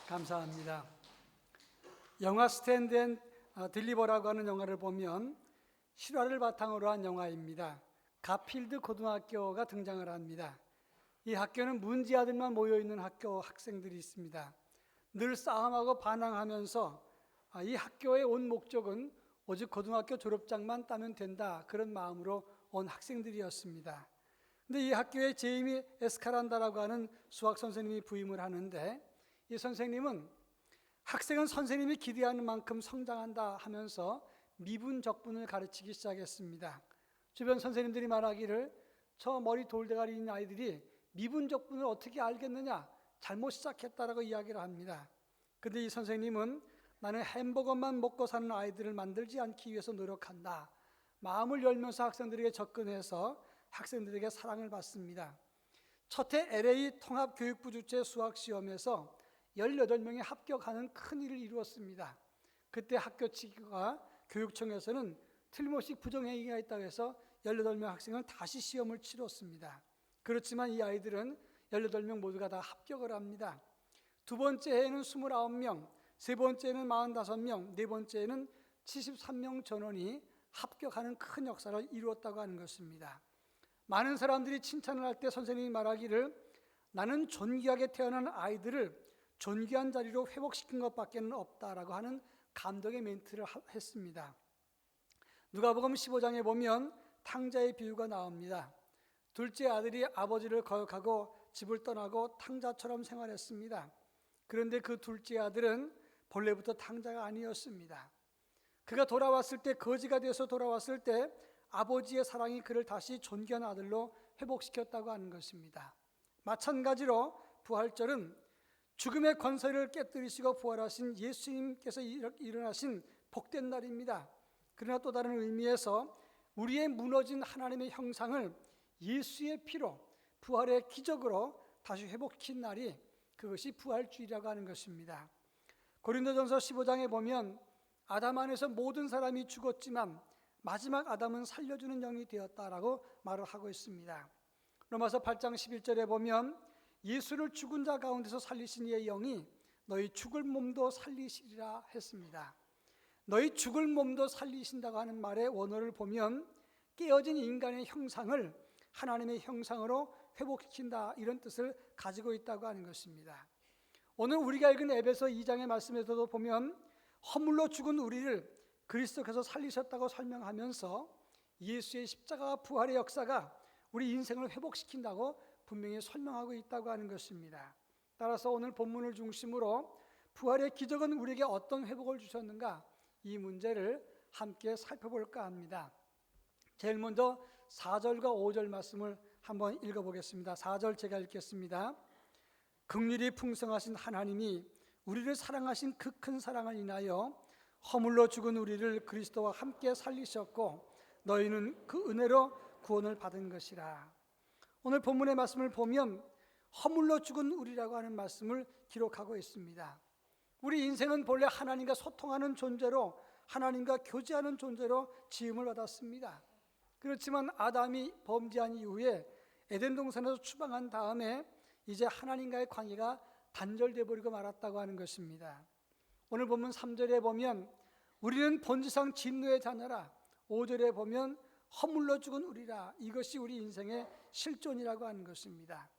감사합니다. 영화 스탠드 앤 딜리버라고 하는 영화를 보면 실화를 바탕으로 한 영화입니다. 가필드 고등학교가 등장을 합니다. 이 학교는 문제아들만 모여있는 학교 학생들이 있습니다. 늘 싸움하고 반항하면서 이 학교에 온 목적은 오직 고등학교 졸업장만 따면 된다, 그런 마음으로 온 학생들이었습니다. 근데 이 학교에 제이미 에스카란다라고 하는 수학 선생님이 부임을 하는데, 이 선생님은 학생은 선생님이 기대하는 만큼 성장한다 하면서 미분적분을 가르치기 시작했습니다. 주변 선생님들이 말하기를, 저 머리 돌대가리 있는 아이들이 미분적분을 어떻게 알겠느냐, 잘못 시작했다라고 이야기를 합니다. 근데 이 선생님은 나는 햄버거만 먹고 사는 아이들을 만들지 않기 위해서 노력한다, 마음을 열면서 학생들에게 접근해서 학생들에게 사랑을 받습니다. 첫해 LA 통합교육부 주최 수학시험에서 18명이 합격하는 큰 일을 이루었습니다. 그때 학교 측과 교육청에서는 틀림없이 부정행위가 있다고 해서 18명 학생은 다시 시험을 치렀습니다. 그렇지만 이 아이들은 18명 모두가 다 합격을 합니다. 두 번째 해에는 29명, 세 번째는 45명, 네 번째는 73명 전원이 합격하는 큰 역사를 이루었다고 하는 것입니다. 많은 사람들이 칭찬을 할 때 선생님이 말하기를, 나는 존귀하게 태어난 아이들을 존귀한 자리로 회복시킨 것밖에 없다라고 하는 감동의 멘트를 했습니다. 누가복음 15장에 보면 탕자의 비유가 나옵니다. 둘째 아들이 아버지를 거역하고 집을 떠나고 탕자처럼 생활했습니다. 그런데 그 둘째 아들은 본래부터 탕자가 아니었습니다. 그가 돌아왔을 때, 거지가 되어서 돌아왔을 때 아버지의 사랑이 그를 다시 존귀한 아들로 회복시켰다고 하는 것입니다. 마찬가지로 부활절은 죽음의 권세를 깨뜨리시고 부활하신 예수님께서 일어나신 복된 날입니다. 그러나 또 다른 의미에서 우리의 무너진 하나님의 형상을 예수의 피로, 부활의 기적으로 다시 회복시킨 날이, 그것이 부활주일이라고 하는 것입니다. 고린도전서 15장에 보면 아담 안에서 모든 사람이 죽었지만 마지막 아담은 살려주는 영이 되었다라고 말을 하고 있습니다. 로마서 8장 11절에 보면 예수를 죽은 자 가운데서 살리신 이의 영이 너희 죽을 몸도 살리시리라 했습니다. 너희 죽을 몸도 살리신다고 하는 말의 원어를 보면 깨어진 인간의 형상을 하나님의 형상으로 회복시킨다, 이런 뜻을 가지고 있다고 하는 것입니다. 오늘 우리가 읽은 에베소 2장의 말씀에서도 보면 허물로 죽은 우리를 그리스도께서 살리셨다고 설명하면서 예수의 십자가와 부활의 역사가 우리 인생을 회복시킨다고 분명히 설명하고 있다고 하는 것입니다. 따라서 오늘 본문을 중심으로 부활의 기적은 우리에게 어떤 회복을 주셨는가, 이 문제를 함께 살펴볼까 합니다. 제일 먼저 4절과 5절 말씀을 한번 읽어보겠습니다. 4절 제가 읽겠습니다. 긍휼이 풍성하신 하나님이 우리를 사랑하신 그 큰 사랑을 인하여 허물로 죽은 우리를 그리스도와 함께 살리셨고 너희는 그 은혜로 구원을 받은 것이라. 오늘 본문의 말씀을 보면 허물로 죽은 우리라고 하는 말씀을 기록하고 있습니다. 우리 인생은 본래 하나님과 소통하는 존재로, 하나님과 교제하는 존재로 지음을 받았습니다. 그렇지만 아담이 범죄한 이후에 에덴 동산에서 추방한 다음에 이제 하나님과의 관계가 단절돼 버리고 말았다고 하는 것입니다. 오늘 본문 3절에 보면 우리는 본질상 진노의 자녀라, 5절에 보면 허물로 죽은 우리라, 이것이 우리 인생의 실존이라고 하는 것입니다.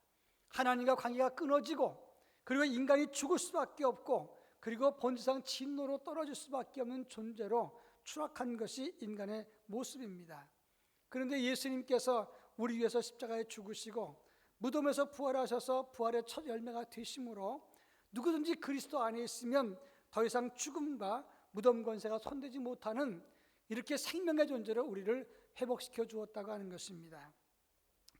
하나님과 관계가 끊어지고, 그리고 인간이 죽을 수밖에 없고, 그리고 본질상 진노로 떨어질 수밖에 없는 존재로 추락한 것이 인간의 모습입니다. 그런데 예수님께서 우리 위해서 십자가에 죽으시고 무덤에서 부활하셔서 부활의 첫 열매가 되심으로 누구든지 그리스도 안에 있으면 더 이상 죽음과 무덤 권세가 손대지 못하는 이렇게 생명의 존재로 우리를 회복시켜 주었다고 하는 것입니다.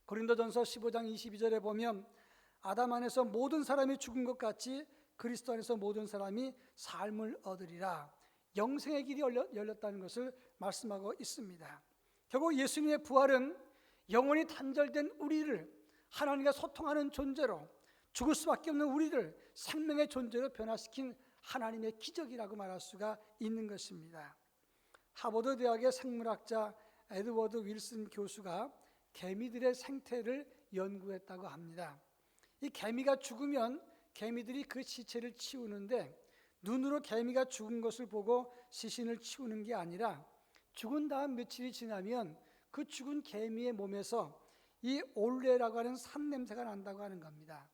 고린도전서 15장 22절에 보면 아담 안에서 모든 사람이 죽은 것 같이 그리스도 안에서 모든 사람이 삶을 얻으리라, 영생의 길이 열렸다는 것을 말씀하고 있습니다. 결국 예수님의 부활은 영원히 단절된 우리를 하나님과 소통하는 존재로, 죽을 수밖에 없는 우리를 생명의 존재로 변화시킨 하나님의 기적이라고 말할 수가 있는 것입니다. 하버드 대학의 생물학자 에드워드 윌슨 교수가 개미들의 생태를 연구했다고 합니다. 이 개미가 죽으면 개미들이 그 시체를 치우는데 눈으로 개미가 죽은 것을 보고 시신을 치우는 게 아니라 죽은 다음 며칠이 지나면 그 죽은 개미의 몸에서 이 올레라고 하는 산냄새가 난다고 하는 겁니다.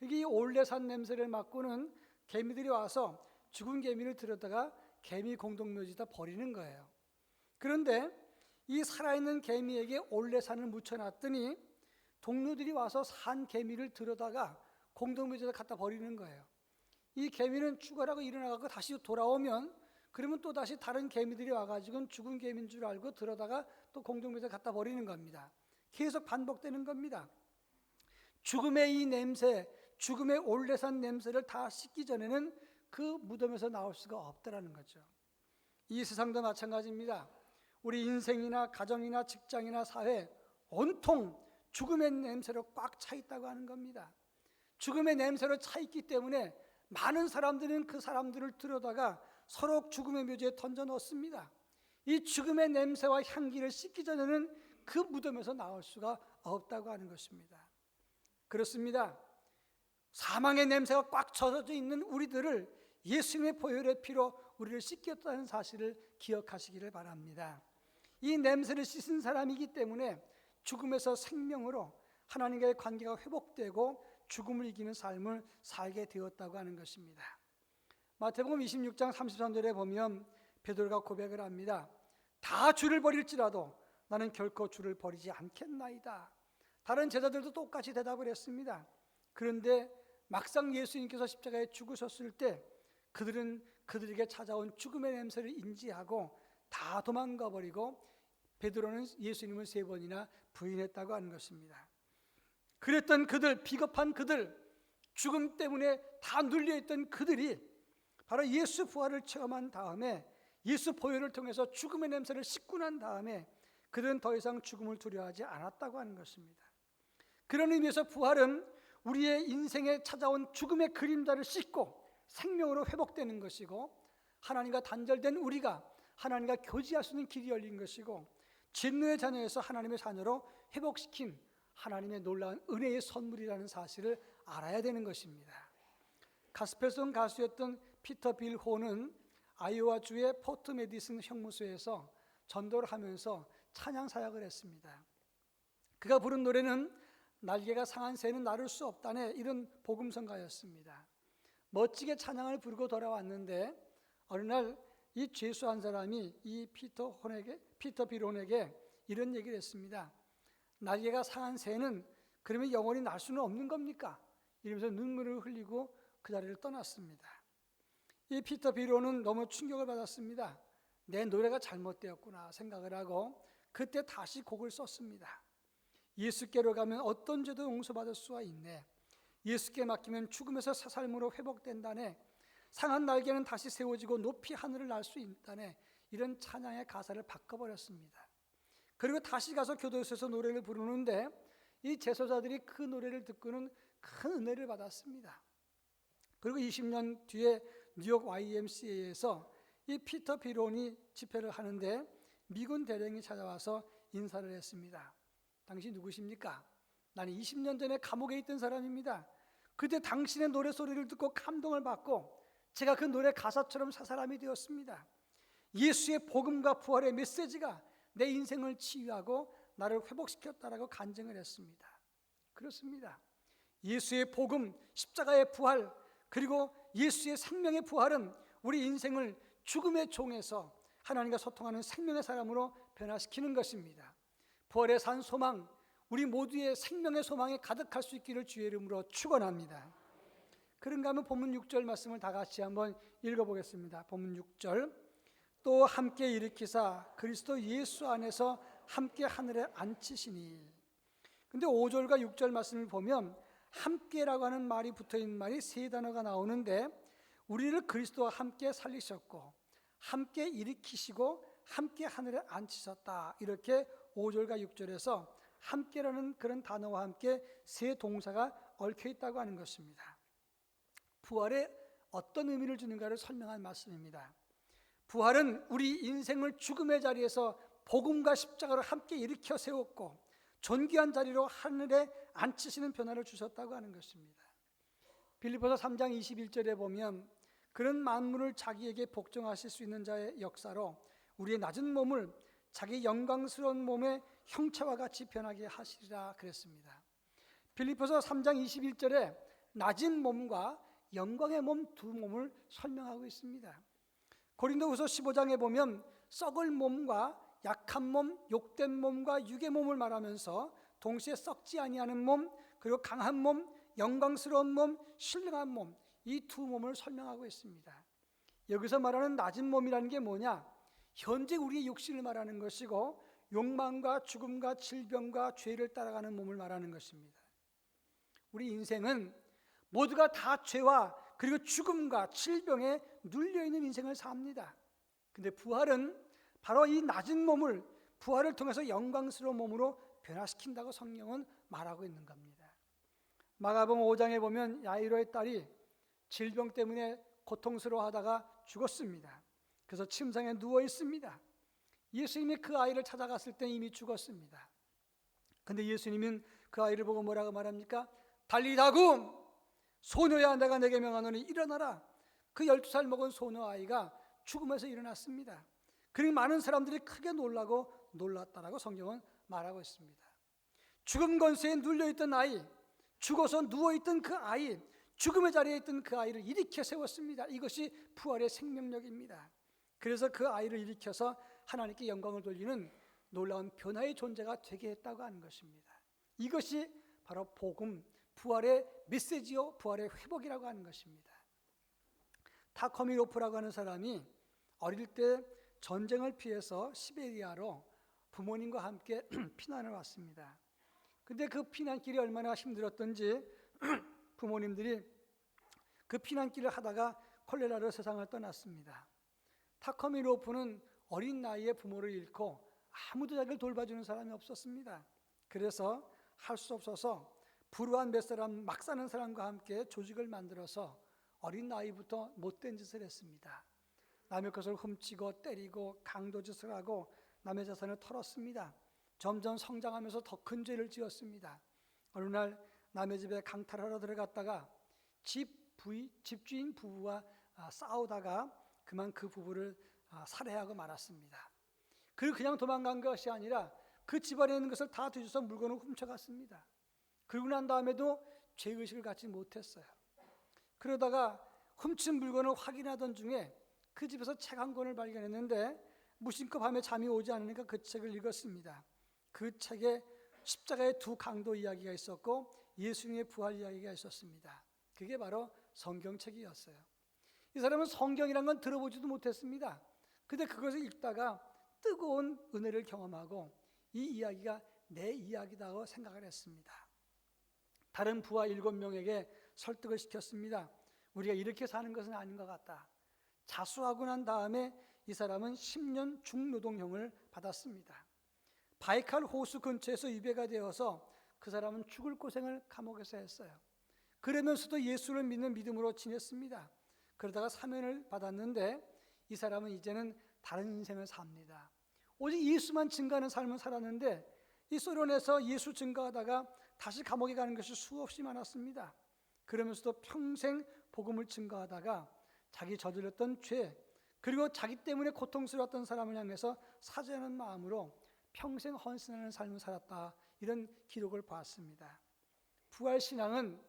이 올레산 냄새를 맡고는 개미들이 와서 죽은 개미를 들여다가 개미 공동묘지에다 버리는 거예요. 그런데 이 살아있는 개미에게 올레산을 묻혀놨더니 동료들이 와서 산 개미를 들여다가 공동묘지에다 갖다 버리는 거예요. 이 개미는 죽어라고 일어나고 다시 돌아오면 그러면 또 다시 다른 개미들이 와가지고 죽은 개미인 줄 알고 들여다가 또 공동묘지에 갖다 버리는 겁니다. 계속 반복되는 겁니다. 죽음의 이 냄새, 죽음의 올레산 냄새를 다 씻기 전에는 그 무덤에서 나올 수가 없다라는 거죠. 이 세상도 마찬가지입니다. 우리 인생이나 가정이나 직장이나 사회 온통 죽음의 냄새로 꽉 차 있다고 하는 겁니다. 죽음의 냄새로 차 있기 때문에 많은 사람들은 그 사람들을 들여다가 서로 죽음의 묘지에 던져 넣습니다. 이 죽음의 냄새와 향기를 씻기 전에는 그 무덤에서 나올 수가 없다고 하는 것입니다. 그렇습니다. 사망의 냄새가 꽉 젖어져 있는 우리들을 예수님의 보혈의 피로 우리를 씻겼다는 사실을 기억하시기를 바랍니다. 이 냄새를 씻은 사람이기 때문에 죽음에서 생명으로 하나님과의 관계가 회복되고 죽음을 이기는 삶을 살게 되었다고 하는 것입니다. 마태복음 26장 33절에 보면 베드로가 고백을 합니다. 다 주를 버릴지라도 나는 결코 주를 버리지 않겠나이다. 다른 제자들도 똑같이 대답을 했습니다. 그런데 막상 예수님께서 십자가에 죽으셨을 때 그들은 그들에게 찾아온 죽음의 냄새를 인지하고 다 도망가 버리고 베드로는 예수님을 3번이나 부인했다고 하는 것입니다. 그랬던 그들, 비겁한 그들, 죽음 때문에 다 눌려있던 그들이 바로 예수 부활을 체험한 다음에 예수 보혈을 통해서 죽음의 냄새를 씻고 난 다음에 그들은 더 이상 죽음을 두려워하지 않았다고 하는 것입니다. 그런 의미에서 부활은 우리의 인생에 찾아온 죽음의 그림자를 씻고 생명으로 회복되는 것이고 하나님과 단절된 우리가 하나님과 교제할 수 있는 길이 열린 것이고 진노의 자녀에서 하나님의 자녀로 회복시킨 하나님의 놀라운 은혜의 선물이라는 사실을 알아야 되는 것입니다. 가스펠송 가수였던 피터 빌 호는 아이오와주의 포트 메디슨 형무소에서 전도를 하면서 찬양 사역을 했습니다. 그가 부른 노래는 날개가 상한 새는 나를 수 없다네, 이런 복음성가였습니다. 멋지게 찬양을 부르고 돌아왔는데 어느 날 이 죄수한 사람이 이 피터 빌 혼에게 이런 얘기를 했습니다. 날개가 상한 새는 그러면 영원히 날 수는 없는 겁니까? 이러면서 눈물을 흘리고 그 자리를 떠났습니다. 이 피터 빌 혼은 너무 충격을 받았습니다. 내 노래가 잘못되었구나 생각을 하고 그때 다시 곡을 썼습니다. 예수께로 가면 어떤 죄도 용서받을 수가 있네. 예수께 맡기면 죽음에서 새 삶으로 회복된다네. 상한 날개는 다시 세워지고 높이 하늘을 날 수 있다네. 이런 찬양의 가사를 바꿔버렸습니다. 그리고 다시 가서 교도소에서 노래를 부르는데 이 제소자들이 그 노래를 듣고는 큰 은혜를 받았습니다. 그리고 20년 뒤에 뉴욕 YMCA에서 이 피터 빌 혼이 집회를 하는데 미군 대령이 찾아와서 인사를 했습니다. 당신 누구십니까? 나는 20년 전에 감옥에 있던 사람입니다. 그때 당신의 노래소리를 듣고 감동을 받고 제가 그 노래 가사처럼 새 사람이 되었습니다. 예수의 복음과 부활의 메시지가 내 인생을 치유하고 나를 회복시켰다라고 간증을 했습니다. 그렇습니다. 예수의 복음, 십자가의 부활, 그리고 예수의 생명의 부활은 우리 인생을 죽음의 종에서 하나님과 소통하는 생명의 사람으로 변화시키는 것입니다. 부활의 산 소망, 우리 모두의 생명의 소망에 가득할 수 있기를 주의 이름으로 축원합니다. 그런가 하면 본문 6절 말씀을 다 같이 한번 읽어보겠습니다. 본문 6절. 또 함께 일으키사 그리스도 예수 안에서 함께 하늘에 앉히시니. 근데 5절과 6절 말씀을 보면 함께라고 하는 말이 붙어있는 말이 3단어가 나오는데 우리를 그리스도와 함께 살리셨고 함께 일으키시고 함께 하늘에 앉히셨다. 이렇게 5절과 6절에서 함께라는 그런 단어와 함께 3 동사가 얽혀 있다고 하는 것입니다. 부활에 어떤 의미를 주는가를 설명한 말씀입니다. 부활은 우리 인생을 죽음의 자리에서 복음과 십자가로 함께 일으켜 세웠고 존귀한 자리로 하늘에 앉히시는 변화를 주셨다고 하는 것입니다. 빌립보서 3장 21절에 보면 그런 만물을 자기에게 복종하실 수 있는 자의 역사로 우리의 낮은 몸을 자기 영광스러운 몸의 형체와 같이 변하게 하시리라 그랬습니다. 빌립보서 3장 21절에 낮은 몸과 영광의 몸 두 몸을 설명하고 있습니다. 고린도후서 15장에 보면 썩을 몸과 약한 몸, 욕된 몸과 육의 몸을 말하면서 동시에 썩지 아니하는 몸, 그리고 강한 몸, 영광스러운 몸, 신령한 몸, 이 두 몸을 설명하고 있습니다. 여기서 말하는 낮은 몸이라는 게 뭐냐? 현재 우리의 육신을 말하는 것이고 욕망과 죽음과 질병과 죄를 따라가는 몸을 말하는 것입니다. 우리 인생은 모두가 다 죄와 그리고 죽음과 질병에 눌려있는 인생을 삽니다. 근데 부활은 바로 이 낮은 몸을 부활을 통해서 영광스러운 몸으로 변화시킨다고 성경은 말하고 있는 겁니다. 마가복음 5장에 보면 야이로의 딸이 질병 때문에 고통스러워하다가 죽었습니다. 그래서 침상에 누워 있습니다. 예수님이 그 아이를 찾아갔을 때 이미 죽었습니다. 근데 예수님은 그 아이를 보고 뭐라고 말합니까? 달리다굼, 소녀야 내가 내게 명하노니 일어나라. 그 12살 먹은 소녀 아이가 죽음에서 일어났습니다. 그리고 많은 사람들이 크게 놀랐다라고 성경은 말하고 있습니다. 죽음 권세에 눌려있던 아이, 죽어서 누워있던 그 아이, 죽음의 자리에 있던 그 아이를 일으켜 세웠습니다. 이것이 부활의 생명력입니다. 그래서 그 아이를 일으켜서 하나님께 영광을 돌리는 놀라운 변화의 존재가 되게 했다고 하는 것입니다. 이것이 바로 복음, 부활의 메시지요, 부활의 회복이라고 하는 것입니다. 타커미로프라고 하는 사람이 어릴 때 전쟁을 피해서 시베리아로 부모님과 함께 피난을 왔습니다. 근데 그 피난길이 얼마나 힘들었던지 부모님들이 그 피난길을 하다가 콜레라로 세상을 떠났습니다. 타커미로프는 어린 나이에 부모를 잃고 아무도 자기를 돌봐주는 사람이 없었습니다. 그래서 할 수 없어서 불우한 몇 사람, 막 사는 사람과 함께 조직을 만들어서 어린 나이부터 못된 짓을 했습니다. 남의 것을 훔치고 때리고 강도짓을 하고 남의 자산을 털었습니다. 점점 성장하면서 더 큰 죄를 지었습니다. 어느 날 남의 집에 강탈하러 들어갔다가 집주인 부부와 싸우다가 그만 그 부부를 살해하고 말았습니다. 그리고 그냥 도망간 것이 아니라 그 집안에 있는 것을 다 뒤져서 물건을 훔쳐갔습니다. 그러고 난 다음에도 죄의식을 갖지 못했어요. 그러다가 훔친 물건을 확인하던 중에 그 집에서 책 한 권을 발견했는데 무심코 밤에 잠이 오지 않으니까 그 책을 읽었습니다. 그 책에 십자가의 두 강도 이야기가 있었고 예수님의 부활 이야기가 있었습니다. 그게 바로 성경책이었어요. 이 사람은 성경이란 건 들어보지도 못했습니다. 근데 그것을 읽다가 뜨거운 은혜를 경험하고 이 이야기가 내 이야기다고 생각을 했습니다. 다른 부하 7명에게 설득을 시켰습니다. 우리가 이렇게 사는 것은 아닌 것 같다. 자수하고 난 다음에 이 사람은 10년 중노동형을 받았습니다. 바이칼 호수 근처에서 유배가 되어서 그 사람은 죽을 고생을 감옥에서 했어요. 그러면서도 예수를 믿는 믿음으로 지냈습니다. 그러다가 사면을 받았는데 이 사람은 이제는 다른 인생을 삽니다. 오직 예수만 증거하는 삶을 살았는데 이 소련에서 예수 증거하다가 다시 감옥에 가는 것이 수없이 많았습니다. 그러면서도 평생 복음을 증거하다가 자기 저질렀던 죄 그리고 자기 때문에 고통스러웠던 사람을 향해서 사죄하는 마음으로 평생 헌신하는 삶을 살았다. 이런 기록을 봤습니다. 부활신앙은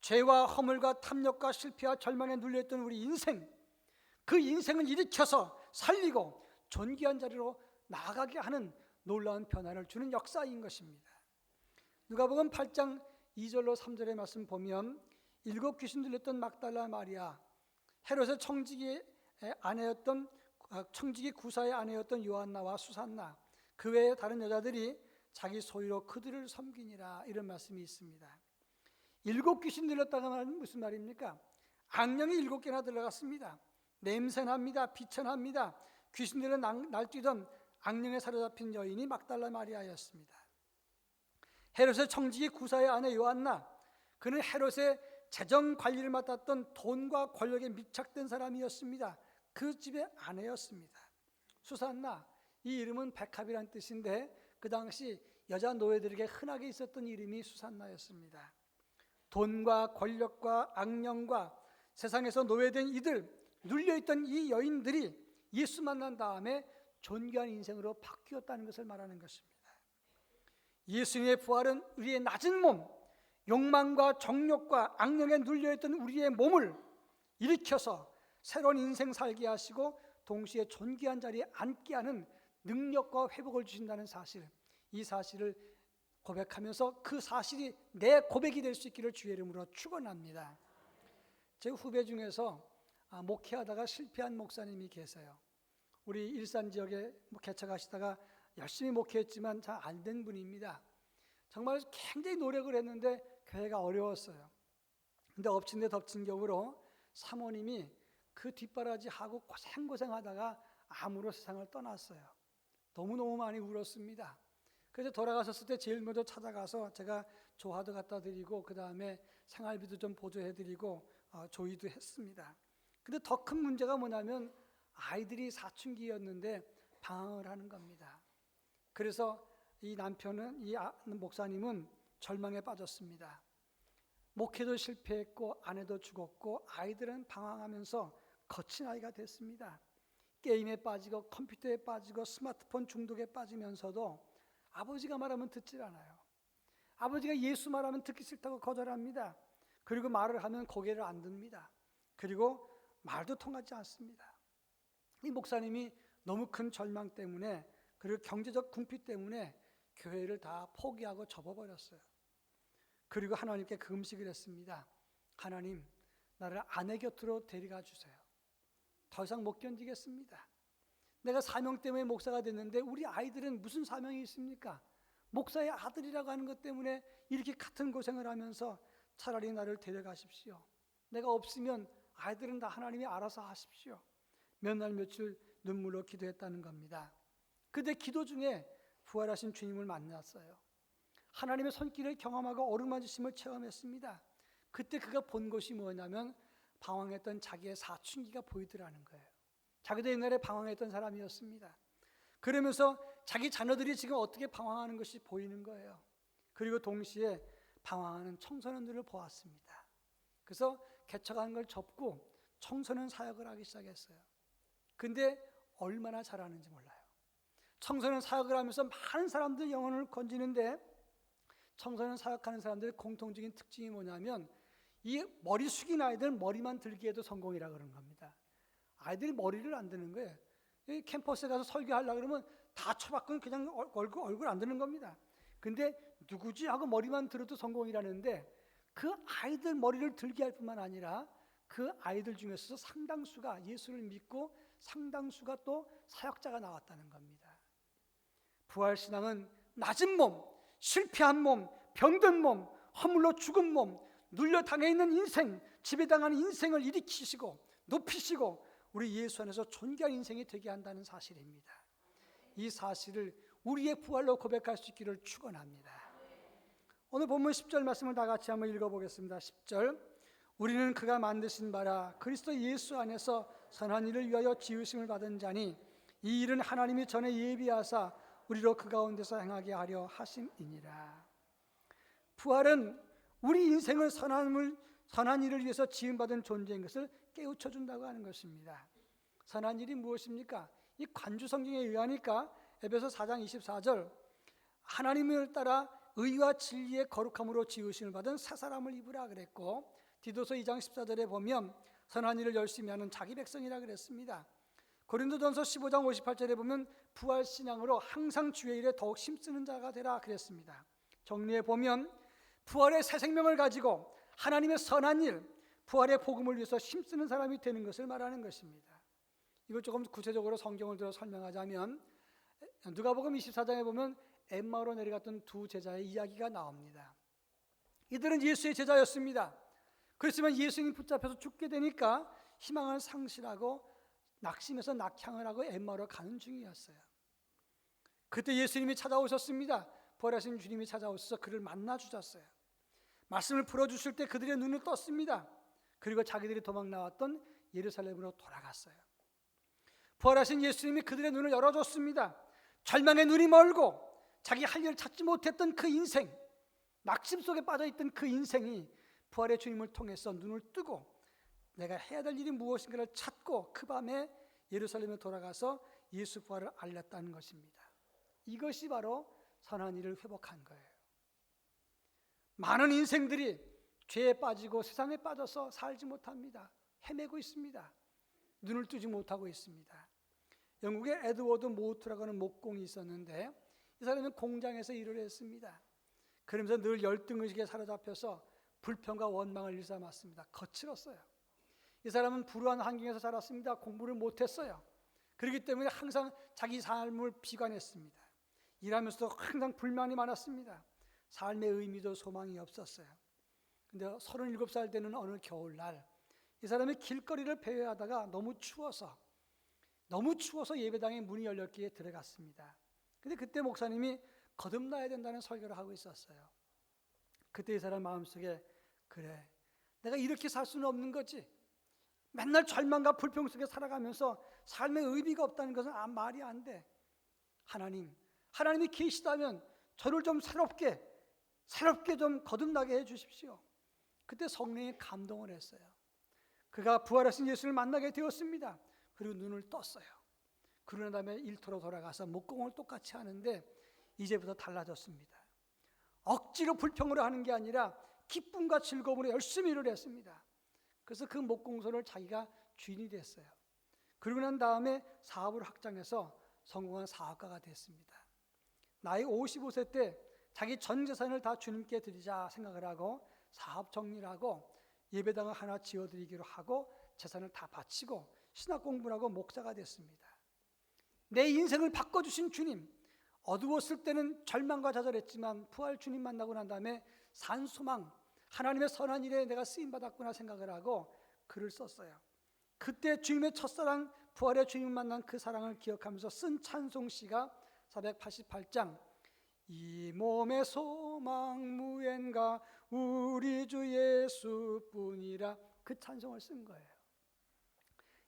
죄와 허물과 탐욕과 실패와 절망에 눌려있던 우리 인생, 그 인생을 일으켜서 살리고 존귀한 자리로 나아가게 하는 놀라운 변화를 주는 역사인 것입니다. 누가복음 8장 2절로 3절의 말씀 보면 7 귀신 들렸던 막달라 마리아, 헤롯의 청지기 구사의 아내였던 요한나와 수산나, 그 외에 다른 여자들이 자기 소유로 그들을 섬기니라, 이런 말씀이 있습니다. 7 귀신 들렸다가 말은 무슨 말입니까? 악령이 7개나 들어갔습니다. 냄새납니다. 비천합니다. 귀신들은 날뛰던 악령에 사로잡힌 여인이 막달라 마리아였습니다. 헤롯의 청지기 구사의 아내 요한나, 그는 헤롯의 재정 관리를 맡았던 돈과 권력에 밀착된 사람이었습니다. 그 집의 아내였습니다. 수산나, 이 이름은 백합이란 뜻인데 그 당시 여자 노예들에게 흔하게 있었던 이름이 수산나였습니다. 돈과 권력과 악령과 세상에서 노예된 이들, 눌려있던 이 여인들이 예수 만난 다음에 존귀한 인생으로 바뀌었다는 것을 말하는 것입니다. 예수님의 부활은 우리의 낮은 몸, 욕망과 정욕과 악령에 눌려있던 우리의 몸을 일으켜서 새로운 인생 살게 하시고 동시에 존귀한 자리에 앉게 하는 능력과 회복을 주신다는 사실, 이 사실을 고백하면서 그 사실이 내 고백이 될 수 있기를 주의 이름으로 축원합니다. 제 후배 중에서 목회하다가 실패한 목사님이 계세요. 우리 일산 지역에 개척하시다가 열심히 목회했지만 잘 안 된 분입니다. 정말 굉장히 노력을 했는데 교회가 어려웠어요. 근데 엎친 데 덮친 격으로 사모님이 그 뒷바라지하고 고생하다가 암으로 세상을 떠났어요. 너무너무 많이 울었습니다. 그래서 돌아가셨을 때 제일 먼저 찾아가서 제가 조화도 갖다 드리고 그 다음에 생활비도 좀 보조해 드리고 조의도 했습니다. 근데 더 큰 문제가 뭐냐면 아이들이 사춘기였는데 방황을 하는 겁니다. 그래서 이 남편은, 이 목사님은 절망에 빠졌습니다. 목회도 실패했고 아내도 죽었고 아이들은 방황하면서 거친 아이가 됐습니다. 게임에 빠지고 컴퓨터에 빠지고 스마트폰 중독에 빠지면서도 아버지가 말하면 듣질 않아요. 아버지가 예수 말하면 듣기 싫다고 거절합니다. 그리고 말을 하면 고개를 안 듭니다. 그리고 말도 통하지 않습니다. 이 목사님이 너무 큰 절망 때문에, 그리고 경제적 궁핍 때문에 교회를 다 포기하고 접어버렸어요. 그리고 하나님께 그 음식을 했습니다. 하나님, 나를 아내 곁으로 데려가 주세요. 더 이상 못 견디겠습니다. 내가 사명 때문에 목사가 됐는데 우리 아이들은 무슨 사명이 있습니까? 목사의 아들이라고 하는 것 때문에 이렇게 같은 고생을 하면서 차라리 나를 데려가십시오. 내가 없으면 아이들은 다 하나님이 알아서 하십시오. 몇 날 며칠 눈물로 기도했다는 겁니다. 그때 기도 중에 부활하신 주님을 만났어요. 하나님의 손길을 경험하고 어루만지심을 체험했습니다. 그때 그가 본 것이 뭐냐면 방황했던 자기의 사춘기가 보이더라는 거예요. 자기도 옛날에 방황했던 사람이었습니다. 그러면서 자기 자녀들이 지금 어떻게 방황하는 것이 보이는 거예요. 그리고 동시에 방황하는 청소년들을 보았습니다. 그래서 개척하는 걸 접고 청소년 사역을 하기 시작했어요. 근데 얼마나 잘하는지 몰라요. 청소년 사역을 하면서 많은 사람들 영혼을 건지는데, 청소년 사역하는 사람들의 공통적인 특징이 뭐냐면 이 머리 숙인 아이들 머리만 들게 해도 성공이라 그러는 겁니다. 아이들이 머리를 안 드는 거예요. 이 캠퍼스에 가서 설교하려고 그러면 다 쳐박고 그냥 얼굴 안 드는 겁니다. 근데 누구지 하고 머리만 들어도 성공이라는데, 그 아이들 머리를 들게 할 뿐만 아니라 그 아이들 중에서 상당수가 예수를 믿고 상당수가 또 사역자가 나왔다는 겁니다. 부활신앙은 낮은 몸, 실패한 몸, 병든 몸, 허물로 죽은 몸, 눌려당해 있는 인생, 지배당하는 인생을 일으키시고 높이시고 우리 예수 안에서 존귀한 인생이 되게 한다는 사실입니다. 이 사실을 우리의 부활로 고백할 수 있기를 축원합니다. 오늘 본문 10절 말씀을 다 같이 한번 읽어보겠습니다. 10절, 우리는 그가 만드신 바라 그리스도 예수 안에서 선한 일을 위하여 지으심을 받은 자니 이 일은 하나님이 전에 예비하사 우리로 그 가운데서 행하게 하려 하심이니라. 부활은 우리 인생을 선한 일을 위해서 지음받은 존재인 것을 깨우쳐 준다고 하는 것입니다. 선한 일이 무엇입니까? 이 관주 성경에 의하니까 에베소 4장 24절, 하나님을 따라 의와 진리의 거룩함으로 지으심을 받은 새 사람을 입으라 그랬고, 디도서 2장 14절에 보면 선한 일을 열심히 하는 자기 백성이라 그랬습니다. 고린도전서 15장 58절에 보면 부활신앙으로 항상 주의 일에 더욱 힘쓰는 자가 되라 그랬습니다. 정리해 보면 부활의 새 생명을 가지고 하나님의 선한 일, 부활의 복음을 위해서 힘쓰는 사람이 되는 것을 말하는 것입니다. 이걸 조금 구체적으로 성경을 들어 설명하자면 누가복음 24장에 보면 엠마오로 내려갔던 두 제자의 이야기가 나옵니다. 이들은 예수의 제자였습니다. 그렇지만 예수님 붙잡혀서 죽게 되니까 희망을 상실하고 낙심해서 낙향을 하고 엠마오로 가는 중이었어요. 그때 예수님이 찾아오셨습니다. 부활하신 주님이 찾아오셔서 그를 만나 주셨어요. 말씀을 풀어주실 때 그들의 눈을 떴습니다. 그리고 자기들이 도망 나왔던 예루살렘으로 돌아갔어요. 부활하신 예수님이 그들의 눈을 열어줬습니다. 절망의 눈이 멀고 자기 할 일을 찾지 못했던 그 인생, 낙심 속에 빠져있던 그 인생이 부활의 주님을 통해서 눈을 뜨고 내가 해야 될 일이 무엇인가를 찾고 그 밤에 예루살렘에 돌아가서 예수 부활을 알렸다는 것입니다. 이것이 바로 선한 일을 회복한 거예요. 많은 인생들이 죄에 빠지고 세상에 빠져서 살지 못합니다. 헤매고 있습니다. 눈을 뜨지 못하고 있습니다. 영국의 에드워드 모트라고 하는 목공이 있었는데 이 사람은 공장에서 일을 했습니다. 그러면서 늘 열등의식에 사로잡혀서 불평과 원망을 일삼았습니다. 거칠었어요. 이 사람은 불우한 환경에서 자랐습니다. 공부를 못했어요. 그렇기 때문에 항상 자기 삶을 비관했습니다. 일하면서도 항상 불만이 많았습니다. 삶의 의미도 소망이 없었어요. 근데 37살 되는 어느 겨울날 이 사람이 길거리를 배회하다가 너무 추워서 예배당에 문이 열렸기에 들어갔습니다. 근데 그때 목사님이 거듭나야 된다는 설교를 하고 있었어요. 그때 이 사람 마음속에 그래, 내가 이렇게 살 수는 없는 거지. 맨날 절망과 불평 속에 살아가면서 삶의 의미가 없다는 것은 말이 안 돼. 하나님이 계시다면 저를 좀 새롭게 좀 거듭나게 해 주십시오. 그때 성령이 감동을 했어요. 그가 부활하신 예수를 만나게 되었습니다. 그리고 눈을 떴어요. 그러는 다음에 일터로 돌아가서 목공을 똑같이 하는데 이제부터 달라졌습니다. 억지로 불평으로 하는 게 아니라 기쁨과 즐거움으로 열심히 일을 했습니다. 그래서 그 목공소를 자기가 주인이 됐어요. 그러고 난 다음에 사업을 확장해서 성공한 사업가가 됐습니다. 나이 55세 때 자기 전 재산을 다 주님께 드리자 생각을 하고 사업 정리를 하고 예배당을 하나 지어드리기로 하고 재산을 다 바치고 신학 공부를 하고 목사가 됐습니다. 내 인생을 바꿔주신 주님, 어두웠을 때는 절망과 좌절했지만 부활 주님 만나고 난 다음에 산소망, 하나님의 선한 일에 내가 쓰임받았구나 생각을 하고 글을 썼어요. 그때 주님의 첫사랑 부활의 주님을 만난 그 사랑을 기억하면서 쓴 찬송시가 488장 이 몸의 소망 무엔가 우리 주 예수뿐이라, 그 찬송을 쓴 거예요.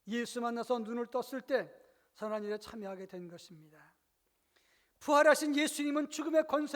예수 만나서 눈을 떴을 때 선한 일에 참여하게 된 것입니다. 부활하신 예수님은 죽음의 권세